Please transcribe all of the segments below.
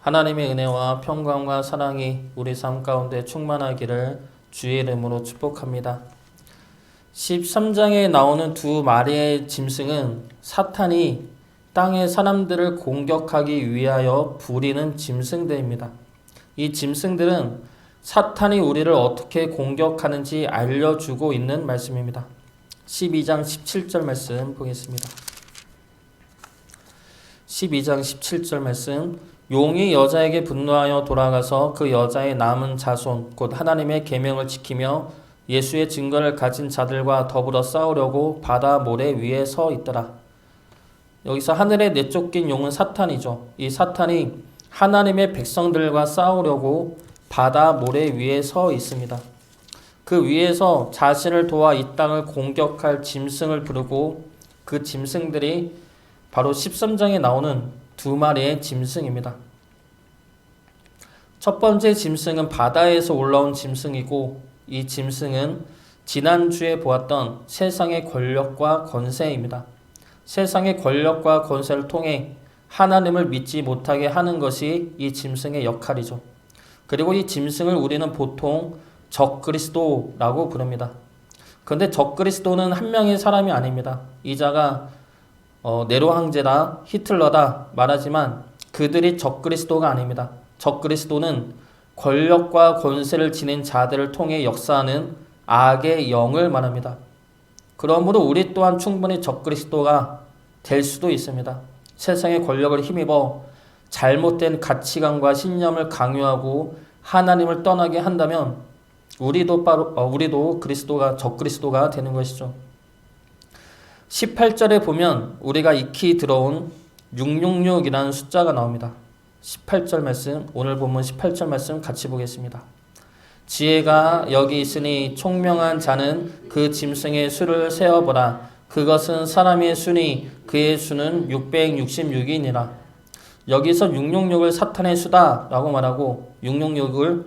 하나님의 은혜와 평강과 사랑이 우리 삶 가운데 충만하기를 주의 이름으로 축복합니다. 13장에 나오는 두 마리의 짐승은 사탄이 땅의 사람들을 공격하기 위하여 부리는 짐승들입니다. 이 짐승들은 사탄이 우리를 어떻게 공격하는지 알려주고 있는 말씀입니다. 12장 17절 말씀 보겠습니다. 12장 17절 말씀, 용이 여자에게 분노하여 돌아가서 그 여자의 남은 자손 곧 하나님의 계명을 지키며 예수의 증거를 가진 자들과 더불어 싸우려고 바다 모래 위에 서 있더라. 여기서 하늘에 내쫓긴 용은 사탄이죠. 이 사탄이 하나님의 백성들과 싸우려고 바다 모래 위에 서 있습니다. 그 위에서 자신을 도와 이 땅을 공격할 짐승을 부르고 그 짐승들이 바로 13장에 나오는 두 마리의 짐승입니다. 첫 번째 짐승은 바다에서 올라온 짐승이고 이 짐승은 지난주에 보았던 세상의 권력과 권세입니다. 세상의 권력과 권세를 통해 하나님을 믿지 못하게 하는 것이 이 짐승의 역할이죠. 그리고 이 짐승을 우리는 보통 적그리스도라고 부릅니다. 그런데 적그리스도는 한 명의 사람이 아닙니다. 이 자가 네로 황제다, 히틀러다 말하지만 그들이 적그리스도가 아닙니다. 적그리스도는 권력과 권세를 지닌 자들을 통해 역사하는 악의 영을 말합니다. 그러므로 우리 또한 충분히 적그리스도가 될 수도 있습니다. 세상의 권력을 힘입어 잘못된 가치관과 신념을 강요하고 하나님을 떠나게 한다면 우리도 적그리스도가 되는 것이죠. 18절에 보면 우리가 익히 들어온 666이라는 숫자가 나옵니다. 18절 말씀, 오늘 본문 18절 말씀 같이 보겠습니다. 지혜가 여기 있으니 총명한 자는 그 짐승의 수를 세어보라. 그것은 사람의 수니 그의 수는 666이니라. 여기서 666을 사탄의 수다 라고 말하고 666을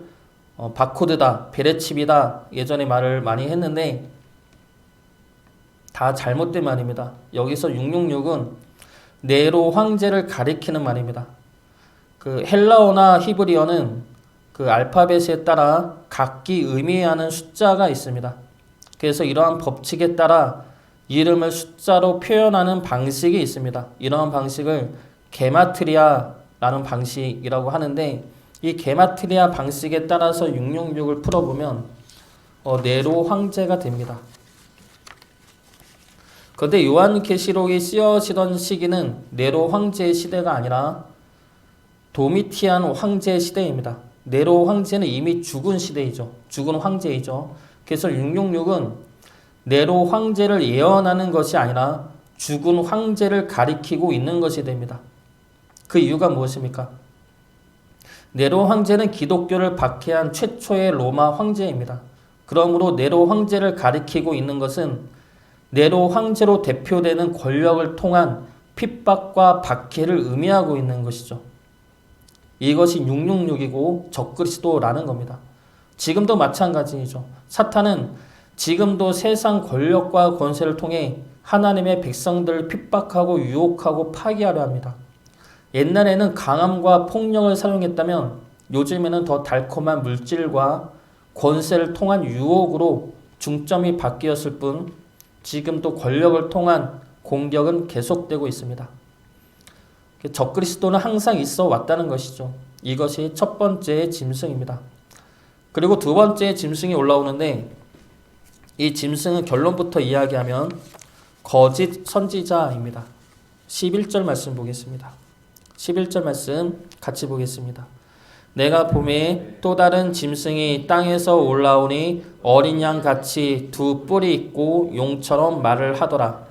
바코드다, 베레칩이다 예전에 말을 많이 했는데 다 잘못된 말입니다. 여기서 666은 네로 황제를 가리키는 말입니다. 그 헬라어나 히브리어는 그 알파벳에 따라 각기 의미하는 숫자가 있습니다. 그래서 이러한 법칙에 따라 이름을 숫자로 표현하는 방식이 있습니다. 이러한 방식을 게마트리아라는 방식이라고 하는데 이 게마트리아 방식에 따라서 666을 풀어보면 네로 황제가 됩니다. 그런데 요한계시록이 쓰여지던 시기는 네로 황제의 시대가 아니라 도미티안 황제의 시대입니다. 네로 황제는 이미 죽은 시대이죠. 죽은 황제이죠. 그래서 666은 네로 황제를 예언하는 것이 아니라 죽은 황제를 가리키고 있는 것이 됩니다. 그 이유가 무엇입니까? 네로 황제는 기독교를 박해한 최초의 로마 황제입니다. 그러므로 네로 황제를 가리키고 있는 것은 네로 황제로 대표되는 권력을 통한 핍박과 박해를 의미하고 있는 것이죠. 이것이 666이고 적그리스도라는 겁니다. 지금도 마찬가지이죠. 사탄은 지금도 세상 권력과 권세를 통해 하나님의 백성들을 핍박하고 유혹하고 파괴하려 합니다. 옛날에는 강함과 폭력을 사용했다면 요즘에는 더 달콤한 물질과 권세를 통한 유혹으로 중점이 바뀌었을 뿐 지금도 권력을 통한 공격은 계속되고 있습니다. 적그리스도는 항상 있어 왔다는 것이죠. 이것이 첫 번째 짐승입니다. 그리고 두 번째 짐승이 올라오는데 이 짐승은 결론부터 이야기하면 거짓 선지자입니다. 11절 말씀 보겠습니다. 11절 말씀 같이 보겠습니다. 내가 보매 또 다른 짐승이 땅에서 올라오니 어린 양같이 두 뿔이 있고 용처럼 말을 하더라.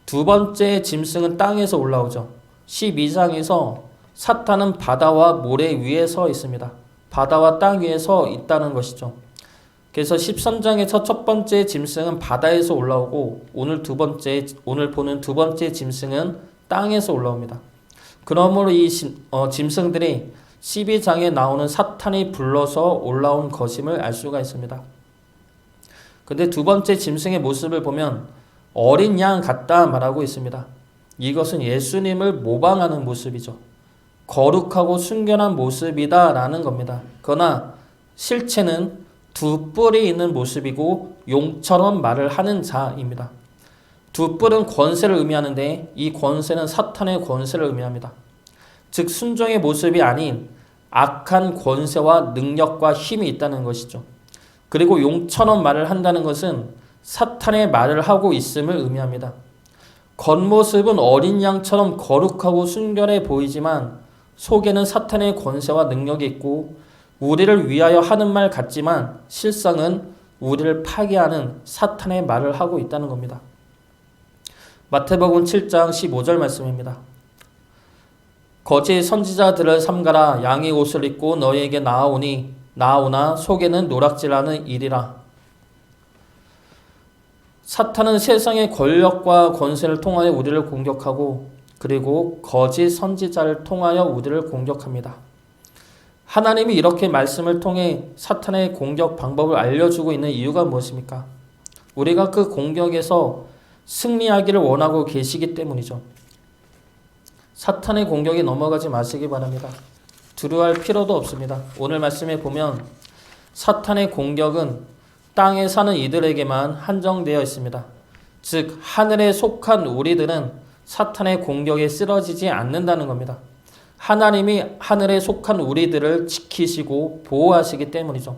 두 번째 짐승은 땅에서 올라오죠. 12장에서 사탄은 바다와 모래 위에 서 있습니다. 바다와 땅 위에 서 있다는 것이죠. 그래서 13장에서 첫 번째 짐승은 바다에서 올라오고 오늘 보는 두 번째 짐승은 땅에서 올라옵니다. 그러므로 이 짐승들이 12장에 나오는 사탄이 불러서 올라온 것임을 알 수가 있습니다. 근데 두 번째 짐승의 모습을 보면 어린 양 같다 말하고 있습니다. 이것은 예수님을 모방하는 모습이죠. 거룩하고 순결한 모습이다라는 겁니다. 그러나 실체는 두 뿔이 있는 모습이고 용처럼 말을 하는 자입니다. 두 뿔은 권세를 의미하는데 이 권세는 사탄의 권세를 의미합니다. 즉 순종의 모습이 아닌 악한 권세와 능력과 힘이 있다는 것이죠. 그리고 용처럼 말을 한다는 것은 사탄의 말을 하고 있음을 의미합니다. 겉모습은 어린 양처럼 거룩하고 순결해 보이지만 속에는 사탄의 권세와 능력이 있고 우리를 위하여 하는 말 같지만 실상은 우리를 파괴하는 사탄의 말을 하고 있다는 겁니다. 마태복음 7장 15절 말씀입니다. 거짓 선지자들을 삼가라. 양의 옷을 입고 너희에게 나아오나 속에는 노락질하는 일이라. 사탄은 세상의 권력과 권세를 통하여 우리를 공격하고 그리고 거짓 선지자를 통하여 우리를 공격합니다. 하나님이 이렇게 말씀을 통해 사탄의 공격 방법을 알려주고 있는 이유가 무엇입니까? 우리가 그 공격에서 승리하기를 원하고 계시기 때문이죠. 사탄의 공격에 넘어가지 마시기 바랍니다. 두려워할 필요도 없습니다. 오늘 말씀에 보면 사탄의 공격은 땅에 사는 이들에게만 한정되어 있습니다. 즉 하늘에 속한 우리들은 사탄의 공격에 쓰러지지 않는다는 겁니다. 하나님이 하늘에 속한 우리들을 지키시고 보호하시기 때문이죠.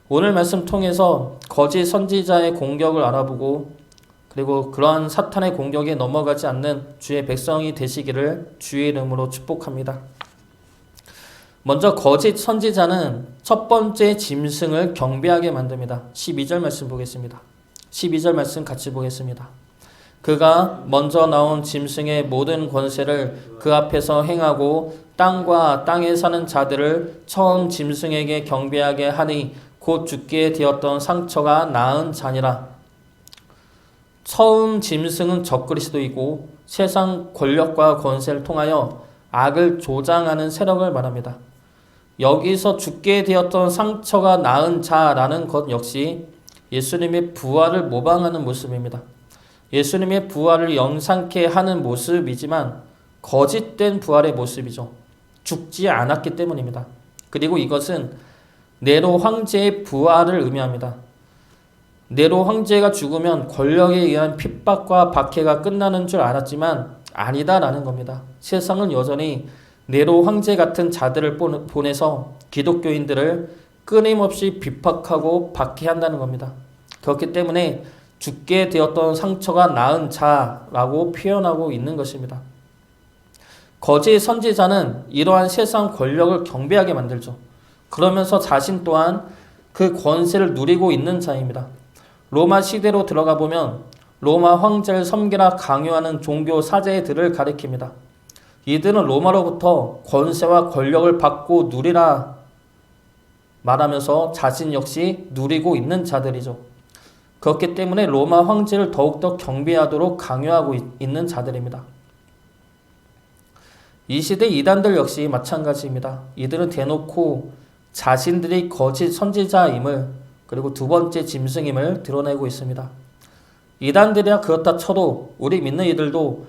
오늘 말씀 통해서 거짓 선지자의 공격을 알아보고 그리고 그러한 사탄의 공격에 넘어가지 않는 주의 백성이 되시기를 주의 이름으로 축복합니다. 먼저 거짓 선지자는 첫 번째 짐승을 경배하게 만듭니다. 12절 말씀 보겠습니다. 12절 말씀 같이 보겠습니다. 그가 먼저 나온 짐승의 모든 권세를 그 앞에서 행하고 땅과 땅에 사는 자들을 처음 짐승에게 경배하게 하니 곧 죽게 되었던 상처가 나은 자니라. 처음 짐승은 적그리스도이고 세상 권력과 권세를 통하여 악을 조장하는 세력을 말합니다. 여기서 죽게 되었던 상처가 나은 자라는 것 역시 예수님의 부활을 모방하는 모습입니다. 예수님의 부활을 영상케 하는 모습이지만 거짓된 부활의 모습이죠. 죽지 않았기 때문입니다. 그리고 이것은 네로 황제의 부활을 의미합니다. 네로 황제가 죽으면 권력에 의한 핍박과 박해가 끝나는 줄 알았지만 아니다라는 겁니다. 세상은 여전히 네로 황제 같은 자들을 보내서 기독교인들을 끊임없이 비박하고 박해한다는 겁니다. 그렇기 때문에 죽게 되었던 상처가 나은 자라고 표현하고 있는 것입니다. 거짓 선지자는 이러한 세상 권력을 경배하게 만들죠. 그러면서 자신 또한 그 권세를 누리고 있는 자입니다. 로마 시대로 들어가 보면 로마 황제를 섬기라 강요하는 종교 사제들을 가리킵니다. 이들은 로마로부터 권세와 권력을 받고 누리라 말하면서 자신 역시 누리고 있는 자들이죠. 그렇기 때문에 로마 황제를 더욱더 경배하도록 강요하고 있는 자들입니다. 이 시대 이단들 역시 마찬가지입니다. 이들은 대놓고 자신들이 거짓 선지자임을 그리고 두 번째 짐승임을 드러내고 있습니다. 이단들이야 그렇다 쳐도 우리 믿는 이들도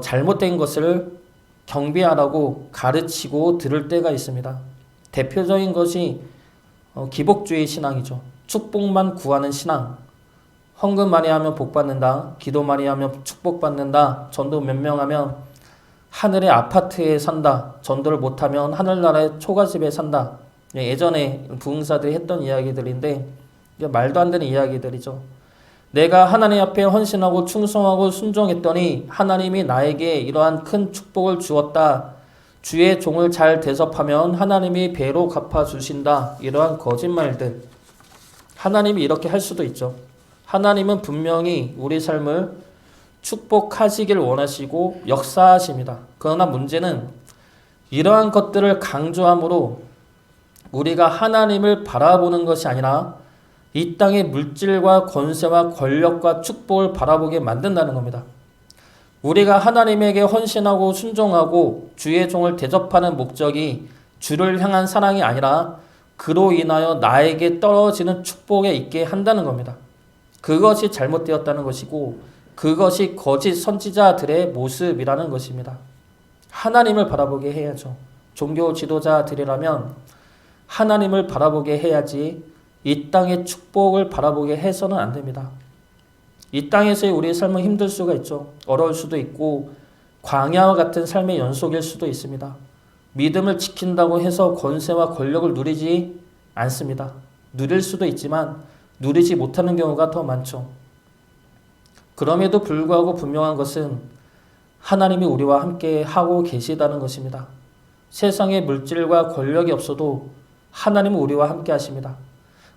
잘못된 것을 경배하라고 가르치고 들을 때가 있습니다. 대표적인 것이 기복주의 신앙이죠. 축복만 구하는 신앙. 헌금 많이 하면 복 받는다. 기도 많이 하면 축복 받는다. 전도 몇 명 하면 하늘의 아파트에 산다. 전도를 못하면 하늘나라의 초가집에 산다. 예전에 부흥사들이 했던 이야기들인데 말도 안 되는 이야기들이죠. 내가 하나님 앞에 헌신하고 충성하고 순종했더니 하나님이 나에게 이러한 큰 축복을 주었다. 주의 종을 잘 대접하면 하나님이 배로 갚아주신다. 이러한 거짓말들. 하나님이 이렇게 할 수도 있죠. 하나님은 분명히 우리 삶을 축복하시길 원하시고 역사하십니다. 그러나 문제는 이러한 것들을 강조함으로 우리가 하나님을 바라보는 것이 아니라 이 땅의 물질과 권세와 권력과 축복을 바라보게 만든다는 겁니다. 우리가 하나님에게 헌신하고 순종하고 주의 종을 대접하는 목적이 주를 향한 사랑이 아니라 그로 인하여 나에게 떨어지는 축복에 있게 한다는 겁니다. 그것이 잘못되었다는 것이고 그것이 거짓 선지자들의 모습이라는 것입니다. 하나님을 바라보게 해야죠. 종교 지도자들이라면 하나님을 바라보게 해야지 이 땅의 축복을 바라보게 해서는 안 됩니다. 이 땅에서의 우리의 삶은 힘들 수가 있죠. 어려울 수도 있고 광야와 같은 삶의 연속일 수도 있습니다. 믿음을 지킨다고 해서 권세와 권력을 누리지 않습니다. 누릴 수도 있지만 누리지 못하는 경우가 더 많죠. 그럼에도 불구하고 분명한 것은 하나님이 우리와 함께 하고 계시다는 것입니다. 세상에 물질과 권력이 없어도 하나님은 우리와 함께 하십니다.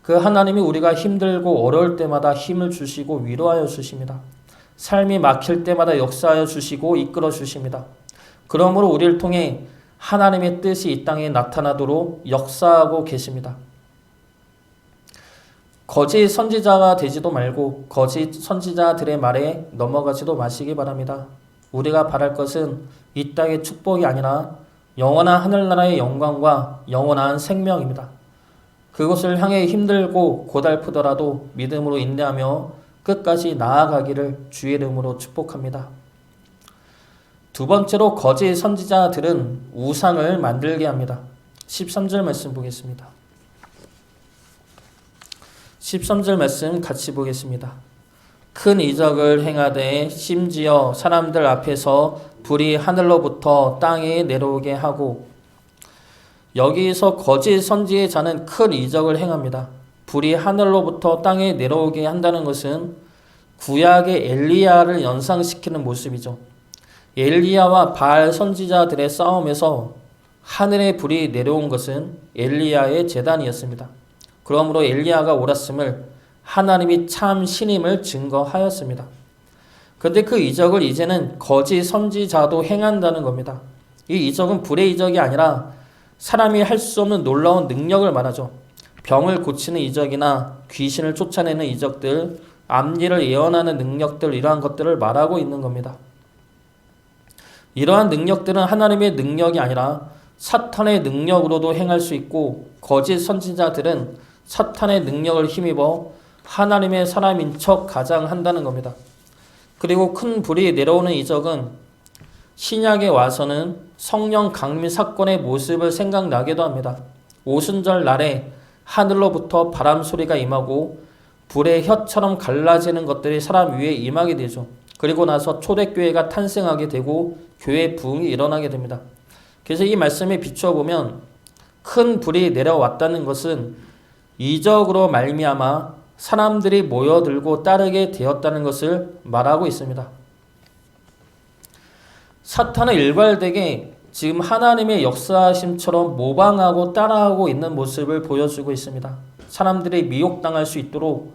그 하나님이 우리가 힘들고 어려울 때마다 힘을 주시고 위로하여 주십니다. 삶이 막힐 때마다 역사하여 주시고 이끌어 주십니다. 그러므로 우리를 통해 하나님의 뜻이 이 땅에 나타나도록 역사하고 계십니다. 거짓 선지자가 되지도 말고 거짓 선지자들의 말에 넘어가지도 마시기 바랍니다. 우리가 바랄 것은 이 땅의 축복이 아니라 영원한 하늘나라의 영광과 영원한 생명입니다. 그것을 향해 힘들고 고달프더라도 믿음으로 인내하며 끝까지 나아가기를 주의 이름으로 축복합니다. 두 번째로 거짓 선지자들은 우상을 만들게 합니다. 13절 말씀 보겠습니다. 13절 말씀 같이 보겠습니다. 큰 이적을 행하되 심지어 사람들 앞에서 불이 하늘로부터 땅에 내려오게 하고, 여기서 거짓 선지자는 큰 이적을 행합니다. 불이 하늘로부터 땅에 내려오게 한다는 것은 구약의 엘리야를 연상시키는 모습이죠. 엘리야와 바알 선지자들의 싸움에서 하늘의 불이 내려온 것은 엘리야의 제단이었습니다. 그러므로 엘리야가 옳았음을 하나님이 참 신임을 증거하였습니다. 그런데 그 이적을 이제는 거짓 선지자도 행한다는 겁니다. 이 이적은 불의 이적이 아니라 사람이 할 수 없는 놀라운 능력을 말하죠. 병을 고치는 이적이나 귀신을 쫓아내는 이적들, 앞일을 예언하는 능력들, 이러한 것들을 말하고 있는 겁니다. 이러한 능력들은 하나님의 능력이 아니라 사탄의 능력으로도 행할 수 있고, 거짓 선지자들은 사탄의 능력을 힘입어 하나님의 사람인 척 가장한다는 겁니다. 그리고 큰 불이 내려오는 이적은 신약에 와서는 성령 강림 사건의 모습을 생각나게도 합니다. 오순절 날에 하늘로부터 바람 소리가 임하고 불의 혀처럼 갈라지는 것들이 사람 위에 임하게 되죠. 그리고 나서 초대교회가 탄생하게 되고 교회 부흥이 일어나게 됩니다. 그래서 이 말씀에 비추어 보면 큰 불이 내려왔다는 것은 이적으로 말미암아 사람들이 모여들고 따르게 되었다는 것을 말하고 있습니다. 사탄은 일괄되게 지금 하나님의 역사심처럼 모방하고 따라하고 있는 모습을 보여주고 있습니다. 사람들이 미혹당할 수 있도록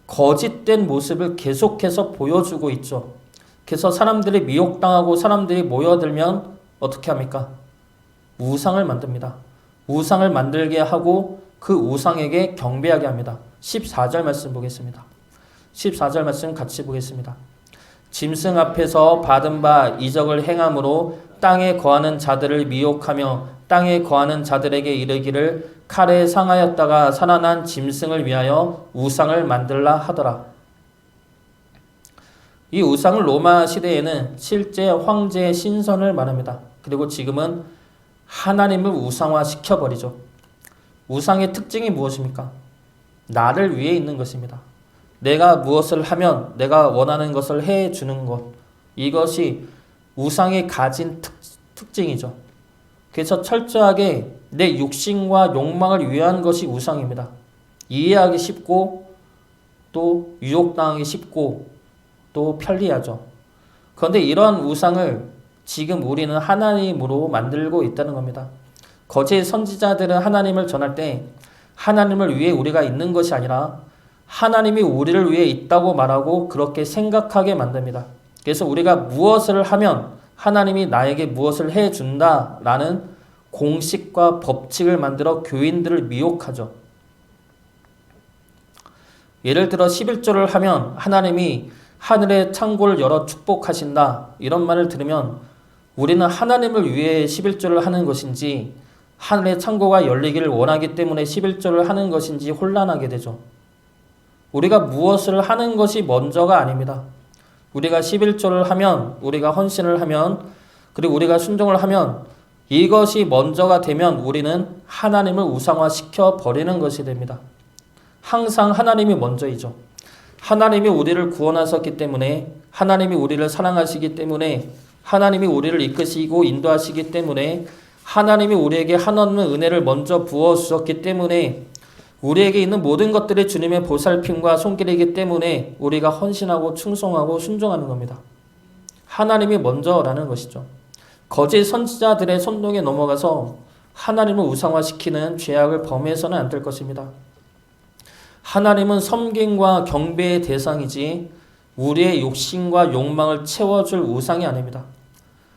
거짓된 모습을 계속해서 보여주고 있죠. 그래서 사람들이 미혹당하고 사람들이 모여들면 어떻게 합니까? 우상을 만듭니다. 우상을 만들게 하고 그 우상에게 경배하게 합니다. 14절 말씀 보겠습니다. 14절 말씀 같이 보겠습니다. 짐승 앞에서 받은 바 이적을 행함으로 땅에 거하는 자들을 미혹하며 땅에 거하는 자들에게 이르기를 칼에 상하였다가 살아난 짐승을 위하여 우상을 만들라 하더라. 이 우상은 로마 시대에는 실제 황제의 신선을 말합니다. 그리고 지금은 하나님을 우상화 시켜버리죠. 우상의 특징이 무엇입니까? 나를 위해 있는 것입니다. 내가 무엇을 하면 내가 원하는 것을 해주는 것. 이것이 우상이 가진 특징이죠. 그래서 철저하게 내 육신과 욕망을 위한 것이 우상입니다. 이해하기 쉽고 또 유혹당하기 쉽고 또 편리하죠. 그런데 이러한 우상을 지금 우리는 하나님으로 만들고 있다는 겁니다. 거짓 선지자들은 하나님을 전할 때 하나님을 위해 우리가 있는 것이 아니라 하나님이 우리를 위해 있다고 말하고 그렇게 생각하게 만듭니다. 그래서 우리가 무엇을 하면 하나님이 나에게 무엇을 해준다라는 공식과 법칙을 만들어 교인들을 미혹하죠. 예를 들어 11조를 하면 하나님이 하늘의 창고를 열어 축복하신다, 이런 말을 들으면 우리는 하나님을 위해 11조를 하는 것인지 하늘의 창고가 열리기를 원하기 때문에 11조를 하는 것인지 혼란하게 되죠. 우리가 무엇을 하는 것이 먼저가 아닙니다. 우리가 11조를 하면, 우리가 헌신을 하면 그리고 우리가 순종을 하면 이것이 먼저가 되면 우리는 하나님을 우상화시켜 버리는 것이 됩니다. 항상 하나님이 먼저이죠. 하나님이 우리를 구원하셨기 때문에, 하나님이 우리를 사랑하시기 때문에, 하나님이 우리를 이끄시고 인도하시기 때문에, 하나님이 우리에게 한없는 은혜를 먼저 부어주셨기 때문에, 우리에게 있는 모든 것들이 주님의 보살핌과 손길이기 때문에 우리가 헌신하고 충성하고 순종하는 겁니다. 하나님이 먼저라는 것이죠. 거짓 선지자들의 선동에 넘어가서 하나님을 우상화시키는 죄악을 범해서는 안 될 것입니다. 하나님은 섬김과 경배의 대상이지 우리의 욕심과 욕망을 채워줄 우상이 아닙니다.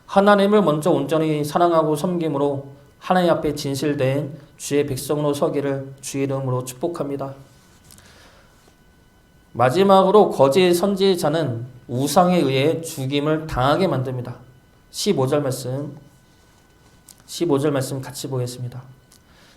하나님을 먼저 온전히 사랑하고 섬김으로 하나님 앞에 진실된 주의 백성으로 서기를 주의 이름으로 축복합니다. 마지막으로 거짓 선지자는 우상에 의해 죽임을 당하게 만듭니다. 15절 말씀 같이 보겠습니다.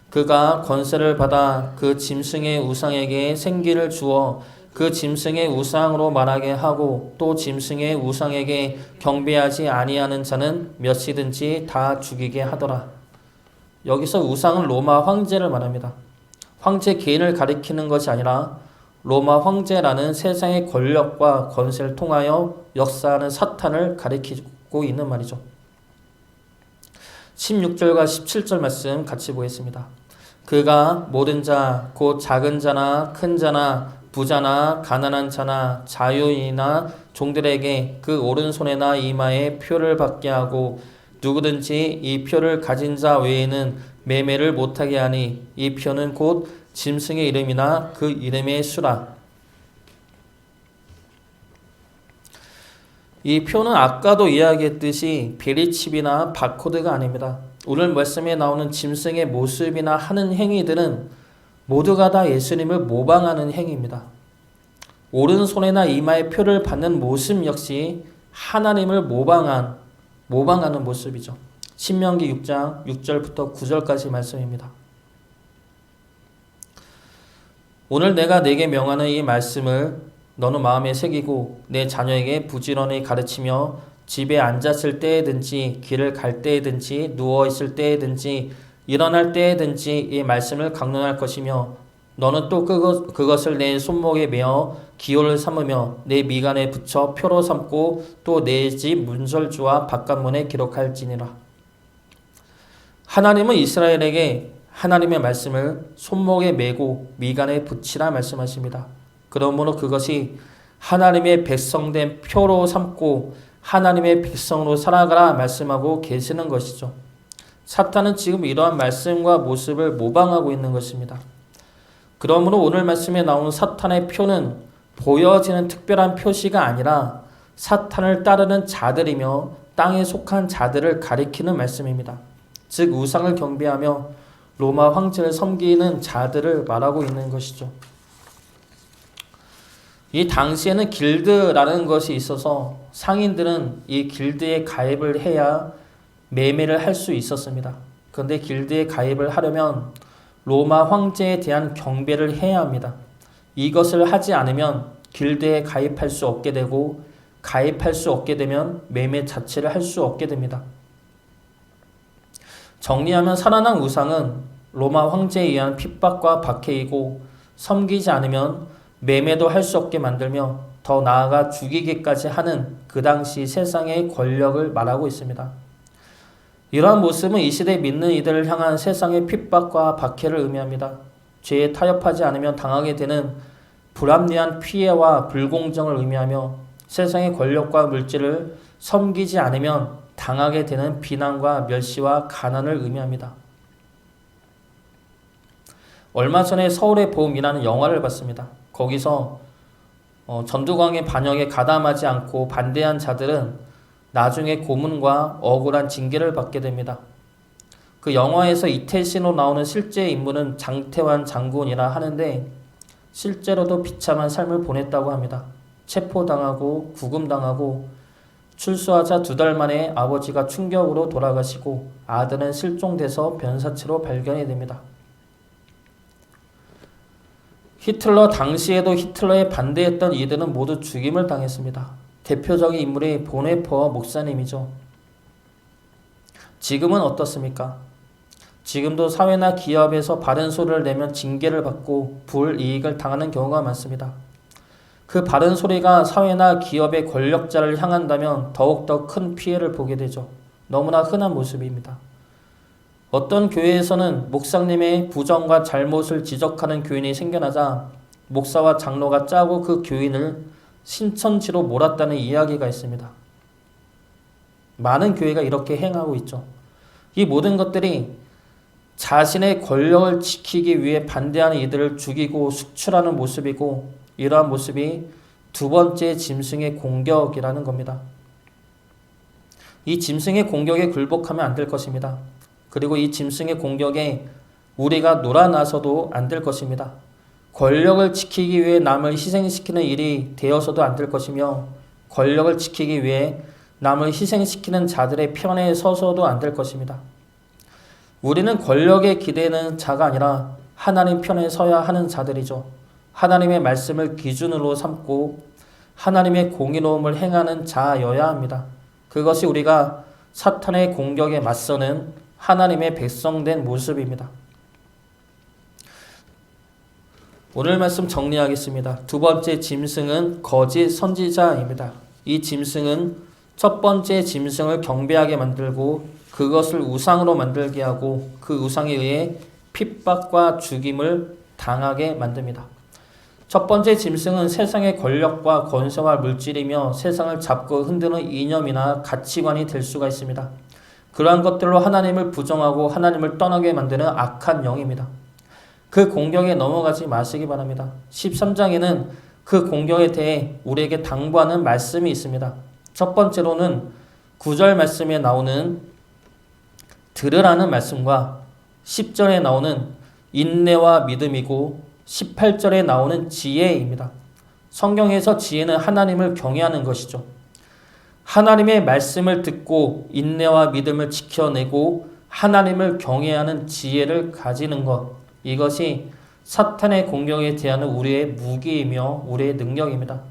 그가 권세를 받아 그 짐승의 우상에게 생기를 주어 그 짐승의 우상으로 말하게 하고 또 짐승의 우상에게 경배하지 아니하는 자는 몇이든지 다 죽이게 하더라. 여기서 우상은 로마 황제를 말합니다. 황제 개인을 가리키는 것이 아니라 로마 황제라는 세상의 권력과 권세를 통하여 역사하는 사탄을 가리키고 있는 말이죠. 16절과 17절 말씀 같이 보겠습니다. 그가 모든 자, 곧 작은 자나 큰 자나 부자나 가난한 자나 자유인이나 종들에게 그 오른손에나 이마에 표를 받게 하고 누구든지 이 표를 가진 자 외에는 매매를 못하게 하니 이 표는 곧 짐승의 이름이나 그 이름의 수라. 이 표는 아까도 이야기했듯이 베리칩이나 바코드가 아닙니다. 오늘 말씀에 나오는 짐승의 모습이나 하는 행위들은 모두가 다 예수님을 모방하는 행위입니다. 오른손에나 이마에 표를 받는 모습 역시 하나님을 모방하는 모습이죠. 신명기 6장 6절부터 9절까지 말씀입니다. 오늘 내가 내게 명하는 이 말씀을 너는 마음에 새기고 내 자녀에게 부지런히 가르치며 집에 앉았을 때에든지 길을 갈 때에든지 누워있을 때에든지 일어날 때에든지 이 말씀을 강론할 것이며 너는 또 그것을 내 손목에 메어 기호를 삼으며 내 미간에 붙여 표로 삼고 또 내 집 문설주와 바깥문에 기록할지니라. 하나님은 이스라엘에게 하나님의 말씀을 손목에 메고 미간에 붙이라 말씀하십니다. 그러므로 그것이 하나님의 백성된 표로 삼고 하나님의 백성으로 살아가라 말씀하고 계시는 것이죠. 사탄은 지금 이러한 말씀과 모습을 모방하고 있는 것입니다. 그러므로 오늘 말씀에 나오는 사탄의 표는 보여지는 특별한 표시가 아니라 사탄을 따르는 자들이며 땅에 속한 자들을 가리키는 말씀입니다. 즉 우상을 경배하며 로마 황제를 섬기는 자들을 말하고 있는 것이죠. 이 당시에는 길드라는 것이 있어서 상인들은 이 길드에 가입을 해야 매매를 할 수 있었습니다. 그런데 길드에 가입을 하려면 로마 황제에 대한 경배를 해야 합니다. 이것을 하지 않으면 길드에 가입할 수 없게 되고 가입할 수 없게 되면 매매 자체를 할 수 없게 됩니다. 정리하면 살아난 우상은 로마 황제에 의한 핍박과 박해이고 섬기지 않으면 매매도 할 수 없게 만들며 더 나아가 죽이기까지 하는 그 당시 세상의 권력을 말하고 있습니다. 이러한 모습은 이 시대 믿는 이들을 향한 세상의 핍박과 박해를 의미합니다. 죄에 타협하지 않으면 당하게 되는 불합리한 피해와 불공정을 의미하며 세상의 권력과 물질을 섬기지 않으면 당하게 되는 비난과 멸시와 가난을 의미합니다. 얼마 전에 서울의 봄이라는 영화를 봤습니다. 거기서 전두광의 반역에 가담하지 않고 반대한 자들은 나중에 고문과 억울한 징계를 받게 됩니다. 그 영화에서 이태신으로 나오는 실제 인물은 장태환 장군이라 하는데 실제로도 비참한 삶을 보냈다고 합니다. 체포당하고 구금당하고 출소하자 2달 만에 아버지가 충격으로 돌아가시고 아들은 실종돼서 변사체로 발견이 됩니다. 히틀러 당시에도 히틀러에 반대했던 이들은 모두 죽임을 당했습니다. 대표적인 인물이 보네퍼 목사님이죠. 지금은 어떻습니까? 지금도 사회나 기업에서 바른 소리를 내면 징계를 받고 불이익을 당하는 경우가 많습니다. 그 바른 소리가 사회나 기업의 권력자를 향한다면 더욱더 큰 피해를 보게 되죠. 너무나 흔한 모습입니다. 어떤 교회에서는 목사님의 부정과 잘못을 지적하는 교인이 생겨나자 목사와 장로가 짜고 그 교인을 신천지로 몰았다는 이야기가 있습니다. 많은 교회가 이렇게 행하고 있죠. 이 모든 것들이 자신의 권력을 지키기 위해 반대하는 이들을 죽이고 숙출하는 모습이고, 이러한 모습이 두 번째 짐승의 공격이라는 겁니다. 이 짐승의 공격에 굴복하면 안 될 것입니다. 그리고 이 짐승의 공격에 우리가 놀아나서도 안 될 것입니다. 권력을 지키기 위해 남을 희생시키는 일이 되어서도 안 될 것이며, 권력을 지키기 위해 남을 희생시키는 자들의 편에 서서도 안 될 것입니다. 우리는 권력에 기대는 자가 아니라 하나님 편에 서야 하는 자들이죠. 하나님의 말씀을 기준으로 삼고 하나님의 공의로움을 행하는 자여야 합니다. 그것이 우리가 사탄의 공격에 맞서는 하나님의 백성된 모습입니다. 오늘 말씀 정리하겠습니다. 두 번째 짐승은 거짓 선지자입니다. 이 짐승은 첫 번째 짐승을 경배하게 만들고 그것을 우상으로 만들게 하고 그 우상에 의해 핍박과 죽임을 당하게 만듭니다. 첫 번째 짐승은 세상의 권력과 권세와 물질이며 세상을 잡고 흔드는 이념이나 가치관이 될 수가 있습니다. 그러한 것들로 하나님을 부정하고 하나님을 떠나게 만드는 악한 영입니다. 그 공격에 넘어가지 마시기 바랍니다. 13장에는 그 공격에 대해 우리에게 당부하는 말씀이 있습니다. 첫 번째로는 9절 말씀에 나오는 들으라는 말씀과 10절에 나오는 인내와 믿음이고 18절에 나오는 지혜입니다. 성경에서 지혜는 하나님을 경외하는 것이죠. 하나님의 말씀을 듣고 인내와 믿음을 지켜내고 하나님을 경외하는 지혜를 가지는 것, 이것이 사탄의 공격에 대하는 우리의 무기이며 우리의 능력입니다.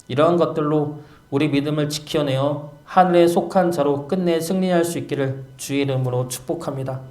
이러한 것들로 우리 믿음을 지켜내어 하늘에 속한 자로 끝내 승리할 수 있기를 주의 이름으로 축복합니다.